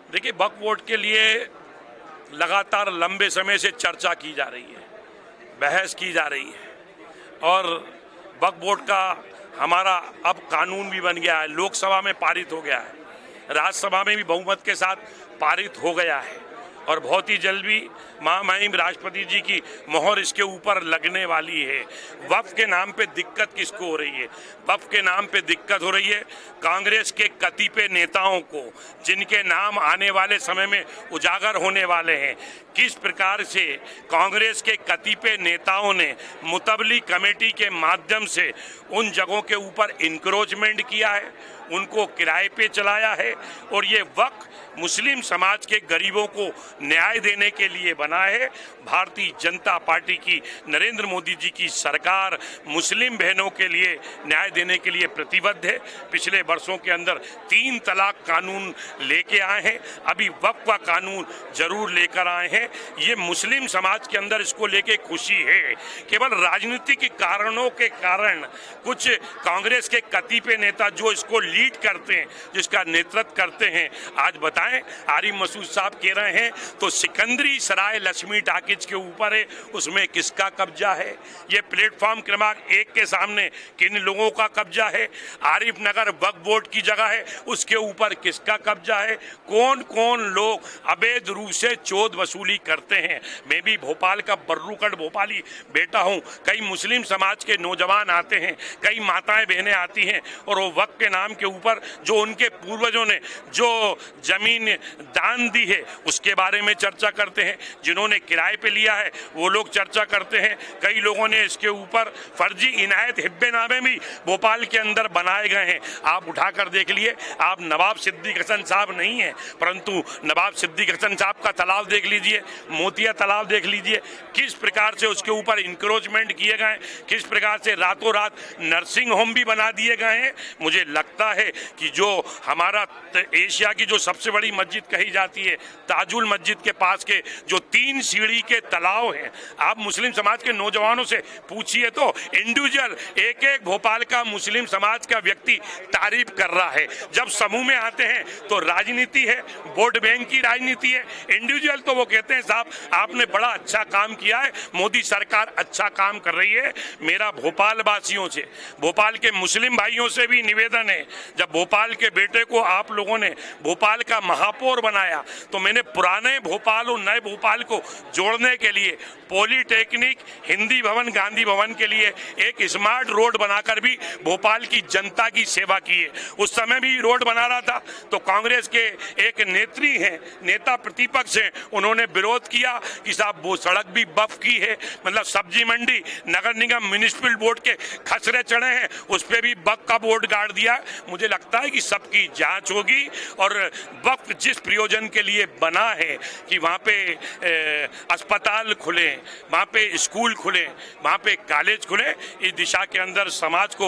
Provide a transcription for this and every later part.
देखिए, वक्फ बोर्ड के लिए लगातार लंबे समय से चर्चा की जा रही है, बहस की जा रही है और वक्फ बोर्ड का हमारा अब कानून भी बन गया है, लोकसभा में पारित हो गया है, राज्यसभा में भी बहुमत के साथ पारित हो गया है और बहुत ही जल्द भी महामहिम राष्ट्रपति जी की मोहर इसके ऊपर लगने वाली है। वक्फ के नाम पे दिक्कत किसको हो रही है? वक्फ के नाम पे दिक्कत हो रही है कांग्रेस के कतिपय नेताओं को, जिनके नाम आने वाले समय में उजागर होने वाले हैं। किस प्रकार से कांग्रेस के कतिपय नेताओं ने मुतवली कमेटी के माध्यम से उन जगहों के ऊपर इंक्रोचमेंट किया है, उनको किराए पे चलाया है और ये वक्फ मुस्लिम समाज के गरीबों को न्याय देने के लिए बना है। भारतीय जनता पार्टी की, नरेंद्र मोदी जी की सरकार मुस्लिम बहनों के लिए न्याय देने के लिए प्रतिबद्ध है। पिछले वर्षों के अंदर 3 तलाक कानून लेके आए हैं, अभी वक्फ का कानून जरूर लेकर आए हैं। ये मुस्लिम समाज के अंदर इसको लेके खुशी है। केवल राजनीतिक कारणों के कारण कुछ कांग्रेस के कतिपय नेता जो इसको लीड करते हैं, जिसका नेतृत्व करते हैं, आज बताएं आरिफ मसूद साहब कह रहे हैं तो सिकंदरी सराय लक्ष्मी टाकिज के ऊपर है, उसमें किसका कब्जा है? ये प्लेटफॉर्म क्रमांक 1 के सामने किन लोगों का कब्जा है? आरिफ नगर वक्फ बोर्ड की जगह है, उसके ऊपर किसका कब्जा है? कौन कौन लोग अवैध रूप से चोद वसूली करते हैं? मैं भी भोपाल का बर्रूकट भोपाली बेटा हूं। कई मुस्लिम समाज के नौजवान आते हैं, कई माताएं बहनें आती हैं और वो वक्फ के नाम के ऊपर जो उनके पूर्वजों ने जो जमीन दान दी है उसके बारे में चर्चा करते हैं। जिन्होंने किराए पे लिया है वो लोग चर्चा करते हैं। कई लोगों ने इसके ऊपर फर्जी इनायत हिब्बेनामे भी भोपाल के अंदर बनाए गए हैं। आप उठाकर देख लिए, आप नवाब सिद्दीक हसन साहब नहीं हैं, परंतु नवाब सिद्दीक हसन साहब का तालाब देख लीजिए, मोतिया तालाब देख लीजिए, किस प्रकार से उसके ऊपर इंक्रोचमेंट किए गए, किस प्रकार से रातों रात नर्सिंग होम भी बना दिए गए हैं। मुझे लगता है कि जो हमारा एशिया की जो सबसे बड़ी मस्जिद कही जाती है, ताजुल मस्जिद के पास के जो 3 सीढ़ी के तालाब हैं, आप मुस्लिम समाज के नौजवानों से पूछिए तो इंडिविजुअल एक एक भोपाल का मुस्लिम समाज का व्यक्ति तारीफ कर रहा है। जब समूह में आते हैं तो राजनीति है, वोट बैंक की राजनीति है। इंडिविजुअल तो वो कहते हैं साहब आपने बड़ा अच्छा काम किया है, मोदी सरकार अच्छा काम कर रही है। मेरा भोपाल वासियों से, भोपाल के मुस्लिम भाइयों से भी निवेदन है, जब भोपाल के बेटे को आप लोगों ने भोपाल का महापौर बनाया तो मैंने पुराने भोपाल और नए भोपाल को जोड़ने के लिए पॉलिटेक्निक, हिंदी भवन, गांधी भवन के लिए एक स्मार्ट रोड बनाकर भी भोपाल की जनता की सेवा की है। उस समय भी रोड बना रहा था तो कांग्रेस के एक नेत्री हैं, नेता प्रतिपक्ष हैं, उन्होंने विरोध किया कि साहब वो सड़क भी वक्फ की है, मतलब सब्जी मंडी नगर निगम म्युनिसिपल बोर्ड के खसरे चढ़े हैं, उस पर भी वक्फ का बोर्ड गाड़ दिया। मुझे लगता है कि सबकी जांच होगी और वक्फ जिस प्रयोजन के लिए बना है कि वहाँ पे अस्पताल खुले, वहाँ पे स्कूल खुले, वहाँ पे कॉलेज खुले, इस दिशा के अंदर समाज को,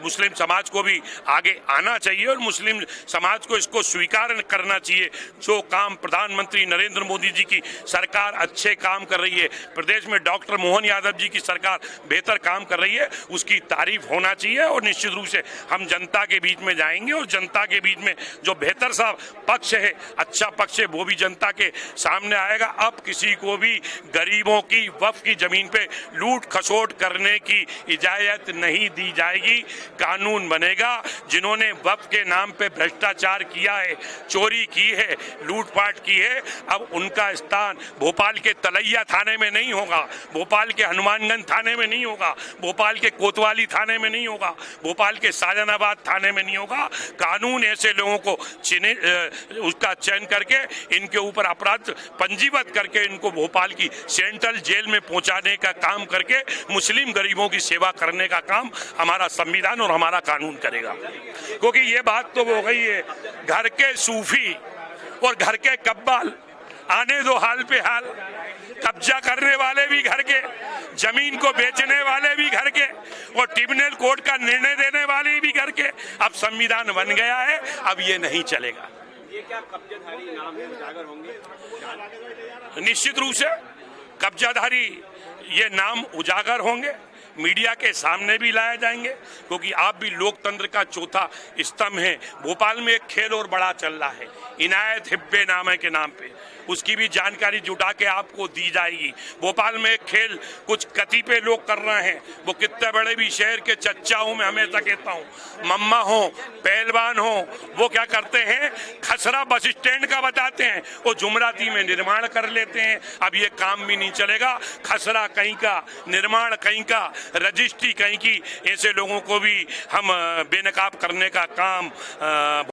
मुस्लिम समाज को भी आगे आना चाहिए और मुस्लिम समाज को इसको स्वीकार करना चाहिए। जो काम प्रधानमंत्री नरेंद्र मोदी जी की सरकार अच्छे काम कर रही है, प्रदेश में डॉक्टर मोहन यादव जी की सरकार बेहतर काम कर रही है, उसकी तारीफ होना चाहिए और निश्चित रूप से हम जनता के बीच में जाएंगे और जनता के बीच में जो बेहतर सा पक्ष है, अच्छा पक्ष है, वो भी जनता के सामने आएगा। अब किसी को भी गरीबों की वक्फ की जमीन पे लूट खसोट करने की इजाजत नहीं दी जाएगी। कानून बनेगा। जिन्होंने वक्फ के नाम पे भ्रष्टाचार किया है, चोरी की है, लूटपाट की है, अब उनका स्थान भोपाल के तलैया थाने में नहीं होगा, भोपाल के हनुमानगंज थाने में नहीं होगा, भोपाल के कोतवाली थाने में नहीं होगा, भोपाल के शाहजहानाबाद थाने में नहीं होगा। कानून ऐसे लोगों को उसका चयन करके इनके ऊपर अपराध पंजीबद्ध करके इनको भोपाल की सेंट्रल जेल में पहुंचाने का काम करके मुस्लिम गरीबों की सेवा करने का काम हमारा संविधान और हमारा कानून करेगा। क्योंकि ये बात तो हो गई है, घर के सूफी और घर के कब्बाल आने दो हाल पे हाल, कब्जा करने वाले भी घर के, जमीन को बेचने वाले भी घर के और ट्रिब्यूनल कोर्ट का निर्णय देने वाले भी घर के। अब संविधान बन गया है, अब ये नहीं चलेगा। ये क्या कब्जाधारी नाम है, उजागर होंगे? निश्चित रूप से कब्जाधारी ये नाम उजागर होंगे। मीडिया के सामने भी लाए जाएंगे, क्योंकि आप भी लोकतंत्र का चौथा स्तंभ हैं। भोपाल में एक खेल और बड़ा चल रहा है इनायत हिब्बे नामे के नाम पे, उसकी भी जानकारी जुटा के आपको दी जाएगी। भोपाल में एक खेल कुछ कतिपय लोग कर रहे हैं, वो कितने बड़े भी शहर के चच्चा हूं, मैं हमेशा कहता हूं, मम्मा हो, पहलवान हो, वो क्या करते हैं, खसरा बस स्टैंड का बताते हैं, वो जुमराती में निर्माण कर लेते हैं। अब ये काम भी नहीं चलेगा, खसरा कहीं का, निर्माण कहीं का, रजिस्ट्री कहीं की, ऐसे लोगों को भी हम बेनकाब करने का काम